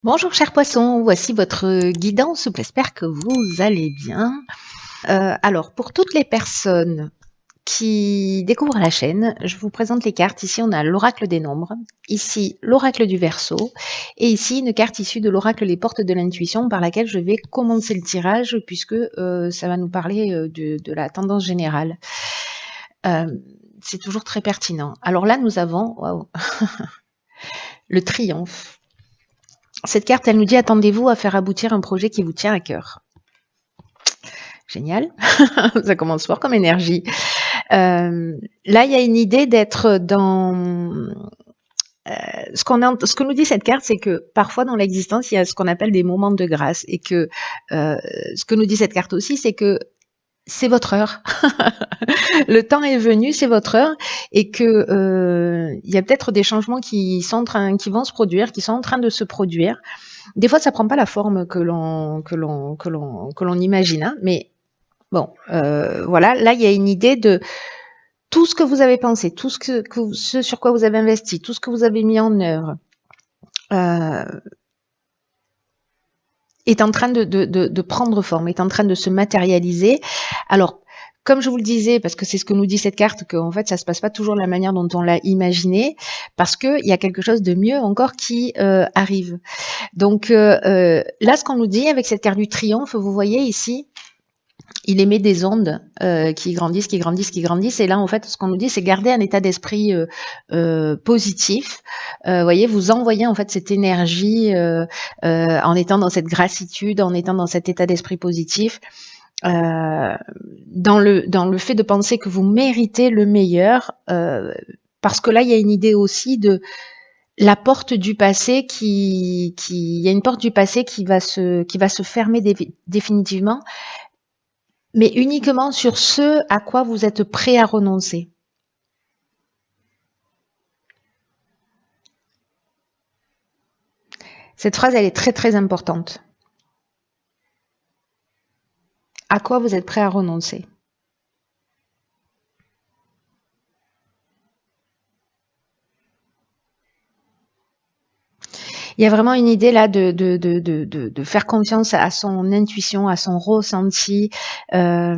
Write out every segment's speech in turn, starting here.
Bonjour chers poissons, voici votre guidance, j'espère que vous allez bien. Alors pour toutes les personnes qui découvrent la chaîne, je vous présente les cartes. Ici on a l'oracle des nombres, ici l'oracle du Verseau et ici une carte issue de l'oracle des portes de l'intuition par laquelle je vais commencer le tirage puisque ça va nous parler de la tendance générale. C'est toujours très pertinent. Alors là nous avons waouh, le triomphe. Cette carte, elle nous dit attendez-vous à faire aboutir un projet qui vous tient à cœur. Génial, ça commence fort comme énergie. Là, il y a une idée d'être dans... ce que nous dit cette carte, c'est que parfois dans l'existence, il y a ce qu'on appelle des moments de grâce. Et que ce que nous dit cette carte aussi, c'est que c'est votre heure. Le temps est venu, c'est votre heure, et que il y a peut-être des changements qui vont se produire, qui sont en train de se produire. Des fois, ça prend pas la forme que l'on imagine, hein, mais bon, voilà. Là, il y a une idée de tout ce que vous avez pensé, tout ce sur quoi vous avez investi, tout ce que vous avez mis en œuvre. Est en train de prendre forme, est en train de se matérialiser. Alors, comme je vous le disais, parce que c'est ce que nous dit cette carte, qu'en fait, ça se passe pas toujours de la manière dont on l'a imaginé, parce qu'il y a quelque chose de mieux encore qui arrive. Donc là, ce qu'on nous dit avec cette carte du triomphe, vous voyez ici, il émet des ondes qui grandissent, qui grandissent, qui grandissent. Et là, en fait, ce qu'on nous dit, c'est garder un état d'esprit positif. Voyez, vous envoyez en fait cette énergie en étant dans cette gratitude, en étant dans cet état d'esprit positif. Dans le fait de penser que vous méritez le meilleur, parce que là, il y a une idée aussi de la porte du passé il y a une porte du passé qui va se fermer définitivement, mais uniquement sur ce à quoi vous êtes prêt à renoncer. Cette phrase, elle est très très importante. À quoi vous êtes prêt à renoncer? Il y a vraiment une idée là de faire confiance à son intuition, à son ressenti, à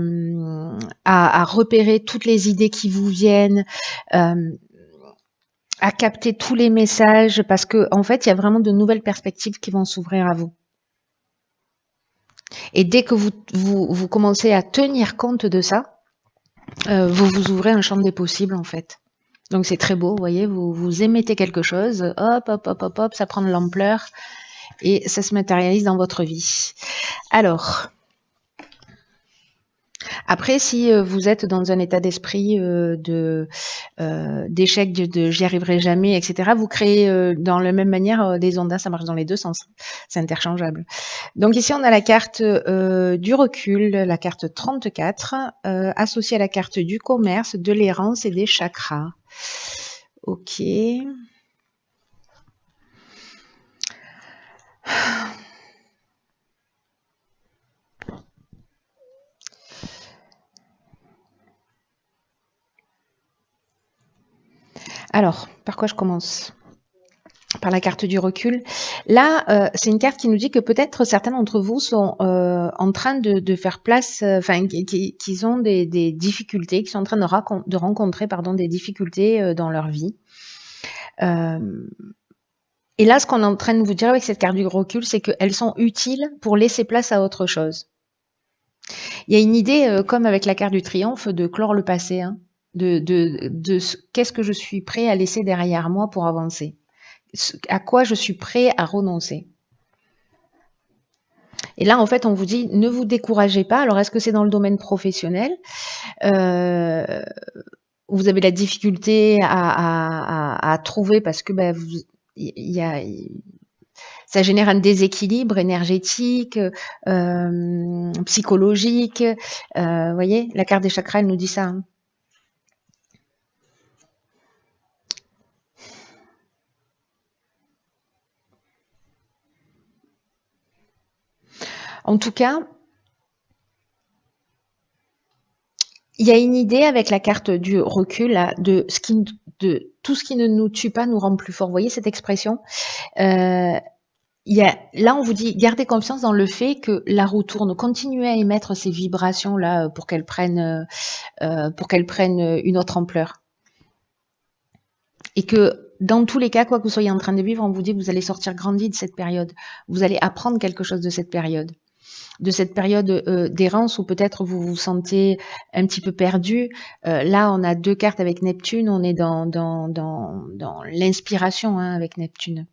repérer toutes les idées qui vous viennent, à capter tous les messages, parce que en fait, il y a vraiment de nouvelles perspectives qui vont s'ouvrir à vous. Et dès que vous commencez à tenir compte de ça, vous vous ouvrez un champ des possibles en fait. Donc c'est très beau, vous voyez, vous émettez quelque chose, hop, hop, hop, hop, hop, ça prend de l'ampleur et ça se matérialise dans votre vie. Alors, après, si vous êtes dans un état d'esprit d'échec, de j'y arriverai jamais, etc., vous créez dans la même manière des ondes, ça marche dans les deux sens, c'est interchangeable. Donc ici, on a la carte du recul, la carte 34, associée à la carte du commerce, de l'errance et des chakras. Ok. Alors, par quoi je commence? Par la carte du recul. Là, c'est une carte qui nous dit que peut-être certains d'entre vous sont en train de faire place, enfin, qu'ils ont des difficultés, qui sont en train de rencontrer des difficultés dans leur vie. Et là, ce qu'on est en train de vous dire avec cette carte du recul, c'est qu'elles sont utiles pour laisser place à autre chose. Il y a une idée, comme avec la carte du triomphe, de clore le passé, hein, qu'est-ce que je suis prêt à laisser derrière moi pour avancer, à quoi je suis prêt à renoncer. Et là, en fait, on vous dit, ne vous découragez pas. Alors, est-ce que c'est dans le domaine professionnel vous avez la difficulté à trouver parce que ça génère un déséquilibre énergétique, psychologique. Vous voyez, la carte des chakras, elle nous dit ça. Hein. En tout cas, il y a une idée avec la carte du recul là, de tout ce qui ne nous tue pas nous rend plus fort. Vous voyez cette expression là, on vous dit, gardez confiance dans le fait que la roue tourne, continuez à émettre ces vibrations-là pour qu'elles prennent une autre ampleur. Et que dans tous les cas, quoi que vous soyez en train de vivre, on vous dit que vous allez sortir grandi de cette période. Vous allez apprendre quelque chose de cette période. De cette période d'errance où peut-être vous vous sentez un petit peu perdu. Là, on a 2 cartes avec Neptune, on est dans l'inspiration avec Neptune.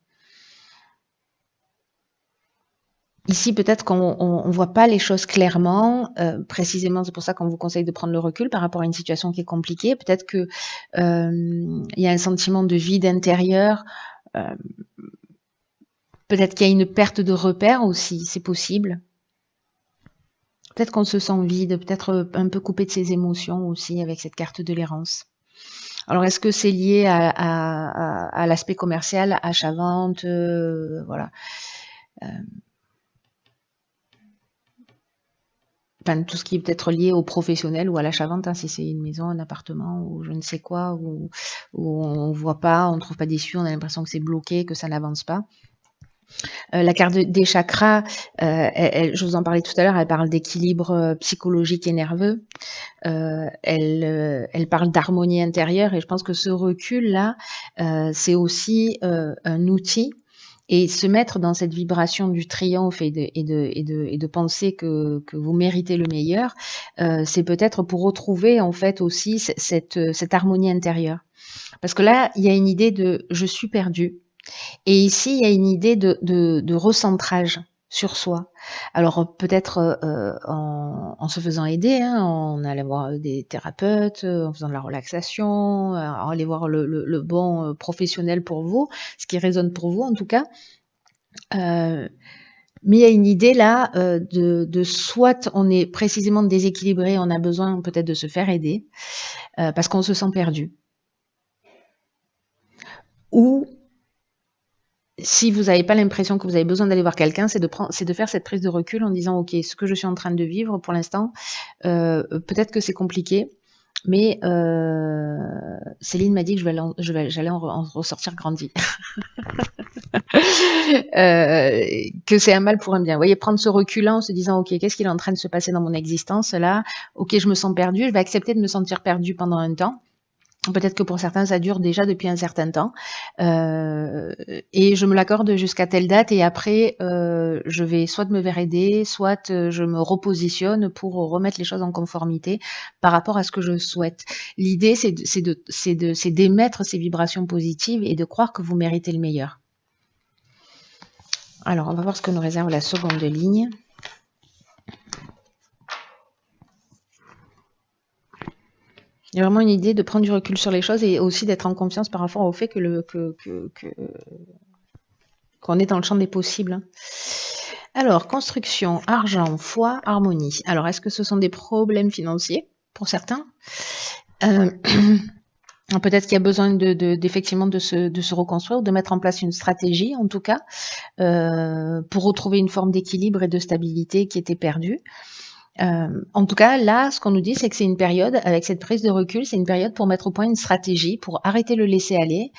Ici, peut-être qu'on ne voit pas les choses clairement. Précisément, c'est pour ça qu'on vous conseille de prendre le recul par rapport à une situation qui est compliquée. Peut-être qu'il y a un sentiment de vide intérieur. Peut-être qu'il y a une perte de repères aussi, c'est possible. Peut-être qu'on se sent vide, peut-être un peu coupé de ses émotions aussi avec cette carte de l'errance. Alors, est-ce que c'est lié à l'aspect commercial, achat-vente, voilà. Enfin, tout ce qui est peut-être lié au professionnel ou à l'achat-vente, hein, si c'est une maison, un appartement ou je ne sais quoi, où on ne voit pas, on ne trouve pas d'issue, on a l'impression que c'est bloqué, que ça n'avance pas. La carte des chakras, je vous en parlais tout à l'heure, elle parle d'équilibre psychologique et nerveux. Elle parle d'harmonie intérieure et je pense que ce recul-là, c'est aussi un outil. Et se mettre dans cette vibration du triomphe et de penser que vous méritez le meilleur, c'est peut-être pour retrouver en fait aussi cette harmonie intérieure. Parce que là, il y a une idée de « je suis perdu ». Et ici, il y a une idée de recentrage sur soi. Alors peut-être en se faisant aider, en allant voir des thérapeutes, en faisant de la relaxation, en aller voir le bon professionnel pour vous, ce qui résonne pour vous en tout cas. Mais il y a une idée là de soit on est précisément déséquilibré, on a besoin peut-être de se faire aider parce qu'on se sent perdu. Ou si vous n'avez pas l'impression que vous avez besoin d'aller voir quelqu'un, c'est de faire cette prise de recul en disant ok, ce que je suis en train de vivre pour l'instant, peut-être que c'est compliqué, mais Céline m'a dit que j'allais en ressortir grandi. Que c'est un mal pour un bien. Vous voyez, prendre ce recul-là en se disant ok, qu'est-ce qu'il est en train de se passer dans mon existence là? Ok, je me sens perdu, je vais accepter de me sentir perdu pendant un temps. Peut-être que pour certains, ça dure déjà depuis un certain temps. Et je me l'accorde jusqu'à telle date et après, je vais soit me faire aider, soit je me repositionne pour remettre les choses en conformité par rapport à ce que je souhaite. L'idée, c'est d'émettre ces vibrations positives et de croire que vous méritez le meilleur. Alors, on va voir ce que nous réserve la seconde ligne. Il y a vraiment une idée de prendre du recul sur les choses et aussi d'être en confiance par rapport au fait qu'on est dans le champ des possibles. Alors, construction, argent, foi, harmonie. Alors, est-ce que ce sont des problèmes financiers pour certains? Peut-être qu'il y a besoin effectivement de se reconstruire, de mettre en place une stratégie, en tout cas, pour retrouver une forme d'équilibre et de stabilité qui était perdue. En tout cas, là, ce qu'on nous dit, c'est que c'est une période, avec cette prise de recul, c'est une période pour mettre au point une stratégie, pour arrêter le laisser-aller,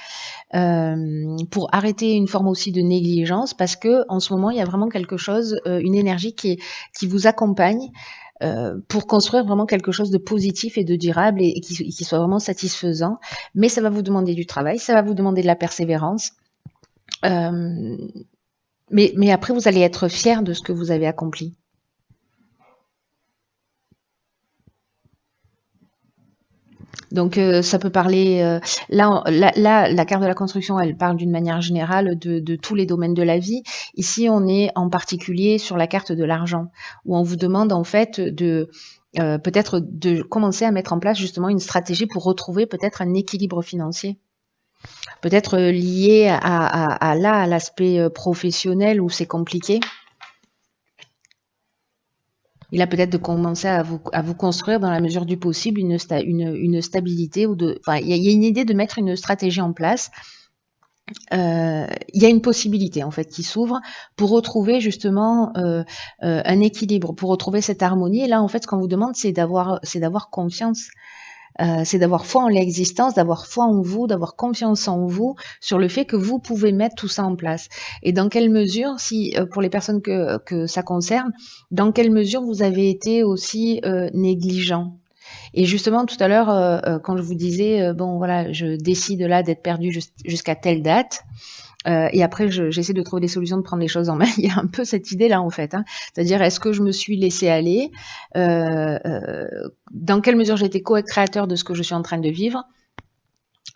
pour arrêter une forme aussi de négligence, parce que en ce moment, il y a vraiment quelque chose, une énergie qui vous accompagne pour construire vraiment quelque chose de positif et de durable et qui soit vraiment satisfaisant. Mais ça va vous demander du travail, ça va vous demander de la persévérance. Mais après, vous allez être fier de ce que vous avez accompli. Donc ça peut parler, là, la carte de la construction, elle parle d'une manière générale de tous les domaines de la vie. Ici, on est en particulier sur la carte de l'argent, où on vous demande en fait peut-être de commencer à mettre en place justement une stratégie pour retrouver peut-être un équilibre financier. Peut-être lié à l'aspect professionnel où c'est compliqué. Il a peut-être de commencer à vous construire dans la mesure du possible une stabilité ou il y a une idée de mettre une stratégie en place. Il y a une possibilité en fait qui s'ouvre pour retrouver justement un équilibre, pour retrouver cette harmonie. Et là en fait, ce qu'on vous demande, c'est d'avoir confiance. C'est d'avoir foi en l'existence, d'avoir foi en vous, d'avoir confiance en vous sur le fait que vous pouvez mettre tout ça en place. Et dans quelle mesure, si pour les personnes que ça concerne, dans quelle mesure vous avez été aussi négligent. Et justement, tout à l'heure, quand je vous disais, bon voilà, je décide là d'être perdu jusqu'à telle date, et après j'essaie de trouver des solutions, de prendre les choses en main, il y a un peu cette idée-là en fait. Hein. C'est-à-dire, est-ce que je me suis laissé aller dans quelle mesure j'ai été co-créateur de ce que je suis en train de vivre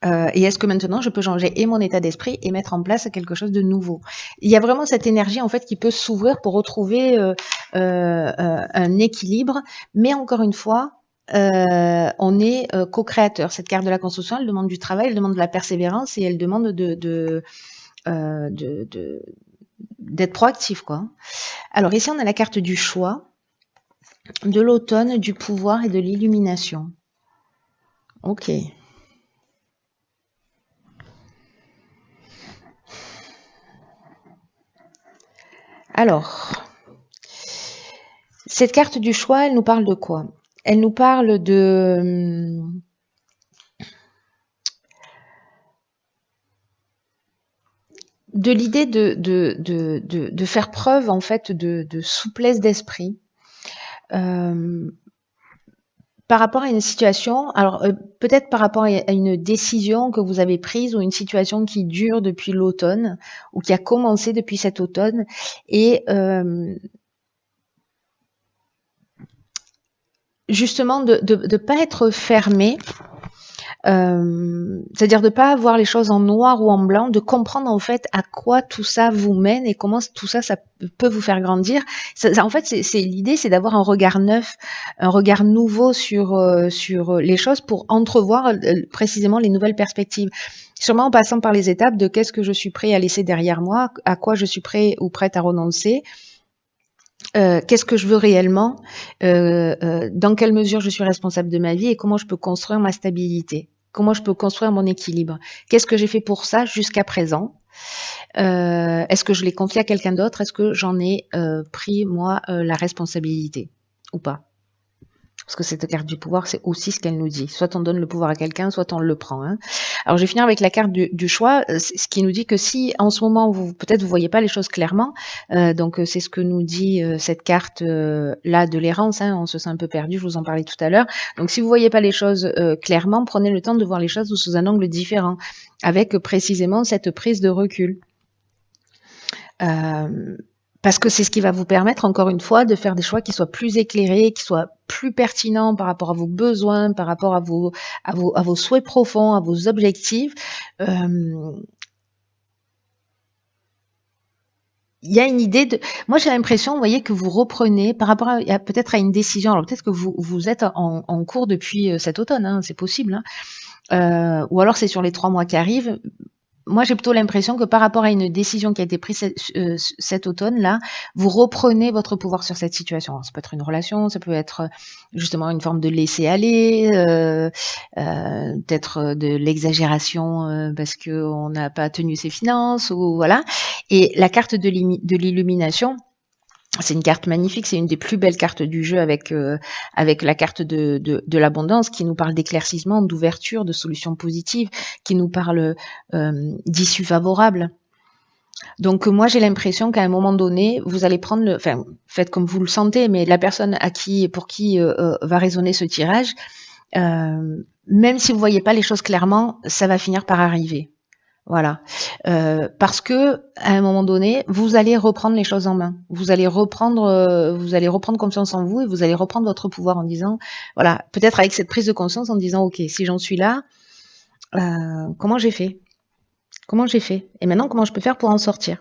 et est-ce que maintenant je peux changer et mon état d'esprit et mettre en place quelque chose de nouveau. Il y a vraiment cette énergie en fait qui peut s'ouvrir pour retrouver un équilibre, mais encore une fois, on est co-créateur. Cette carte de la construction, elle demande du travail, elle demande de la persévérance et elle demande d'être proactif, quoi. Alors ici, on a la carte du choix, de l'automne, du pouvoir et de l'illumination. Ok. Alors, cette carte du choix, elle nous parle de quoi? Elle nous parle de l'idée de faire preuve en fait de souplesse d'esprit par rapport à une situation, alors peut-être par rapport à une décision que vous avez prise ou une situation qui dure depuis l'automne ou qui a commencé depuis cet automne et justement de ne pas être fermé. C'est-à-dire de pas voir les choses en noir ou en blanc, de comprendre en fait à quoi tout ça vous mène et comment tout ça, ça peut vous faire grandir. En fait, c'est l'idée, c'est d'avoir un regard neuf, un regard nouveau sur les choses pour entrevoir précisément les nouvelles perspectives. Sûrement en passant par les étapes de qu'est-ce que je suis prêt à laisser derrière moi, à quoi je suis prêt ou prête à renoncer. Qu'est-ce que je veux réellement, dans quelle mesure je suis responsable de ma vie et comment je peux construire ma stabilité, comment je peux construire mon équilibre, qu'est-ce que j'ai fait pour ça jusqu'à présent, est-ce que je l'ai confié à quelqu'un d'autre, est-ce que j'en ai pris moi la responsabilité ou pas. Parce que cette carte du pouvoir, c'est aussi ce qu'elle nous dit. Soit on donne le pouvoir à quelqu'un, soit on le prend. Hein. Alors, je vais finir avec la carte du choix, ce qui nous dit que si, en ce moment, peut-être vous voyez pas les choses clairement, donc c'est ce que nous dit cette carte là de l'errance. Hein, on se sent un peu perdu, je vous en parlais tout à l'heure. Donc, si vous voyez pas les choses clairement, prenez le temps de voir les choses sous un angle différent, avec précisément cette prise de recul. Parce que c'est ce qui va vous permettre, encore une fois, de faire des choix qui soient plus éclairés, qui soient plus pertinents par rapport à vos besoins, par rapport à vos souhaits profonds, à vos objectifs. Il y a une idée de... Moi, j'ai l'impression, vous voyez, que vous reprenez par rapport à peut-être à une décision. Alors, peut-être que vous êtes en cours depuis cet automne, hein, c'est possible. Hein. Ou alors, c'est sur les 3 mois qui arrivent. Moi, j'ai plutôt l'impression que par rapport à une décision qui a été prise cet automne-là, vous reprenez votre pouvoir sur cette situation. Alors, ça peut être une relation, ça peut être justement une forme de laisser-aller, peut-être de l'exagération parce qu'on n'a pas tenu ses finances, ou voilà. Et la carte de l'illumination, c'est une carte magnifique, c'est une des plus belles cartes du jeu avec la carte de l'abondance qui nous parle d'éclaircissement, d'ouverture, de solutions positives, qui nous parle d'issues favorables. Donc moi j'ai l'impression qu'à un moment donné, vous allez prendre faites comme vous le sentez, mais la personne pour qui va résonner ce tirage, même si vous voyez pas les choses clairement, ça va finir par arriver. Voilà, parce que à un moment donné, vous allez reprendre les choses en main. Vous allez reprendre confiance en vous et vous allez reprendre votre pouvoir en disant, voilà, peut-être avec cette prise de conscience en disant, ok, si j'en suis là, comment j'ai fait et maintenant comment je peux faire pour en sortir.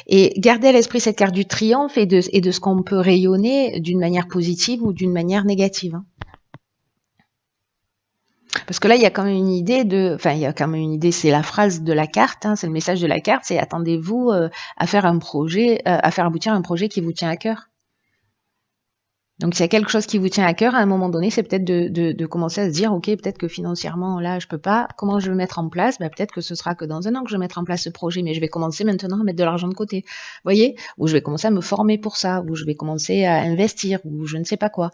Et gardez à l'esprit cette carte du triomphe et de ce qu'on peut rayonner d'une manière positive ou d'une manière négative. Hein. Parce que là, il y a quand même une idée c'est la phrase de la carte, hein, c'est le message de la carte, c'est attendez-vous à faire un projet, à faire aboutir un projet qui vous tient à cœur. Donc, s'il y a quelque chose qui vous tient à cœur, à un moment donné, c'est peut-être de commencer à se dire, ok, peut-être que financièrement, là, je peux pas, comment je vais le mettre en place? Peut-être que ce sera que dans 1 an que je vais mettre en place ce projet, mais je vais commencer maintenant à mettre de l'argent de côté. Vous voyez? Ou je vais commencer à me former pour ça, ou je vais commencer à investir, ou je ne sais pas quoi.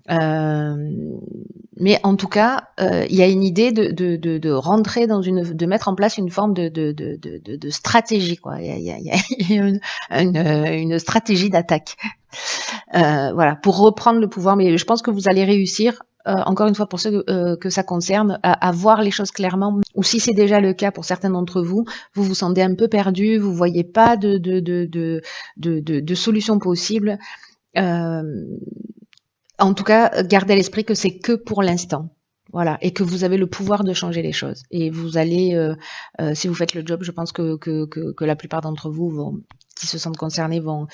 Mais en tout cas, il y a une idée de rentrer dans de mettre en place une forme de stratégie, quoi. Il y a une stratégie d'attaque. Voilà, pour reprendre le pouvoir. Mais je pense que vous allez réussir. Encore une fois, pour ceux que ça concerne, à voir les choses clairement. Ou si c'est déjà le cas pour certains d'entre vous, vous vous sentez un peu perdu, vous voyez pas de solution possible. En tout cas, gardez à l'esprit que c'est que pour l'instant. Voilà, et que vous avez le pouvoir de changer les choses. Et vous allez, si vous faites le job, je pense que la plupart d'entre vous qui se sentent concernés vont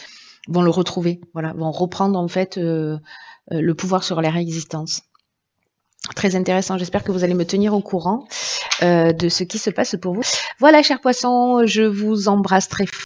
le retrouver. Voilà, vont reprendre en fait le pouvoir sur leur existence. Très intéressant. J'espère que vous allez me tenir au courant de ce qui se passe pour vous. Voilà, chers poissons, je vous embrasse très fort.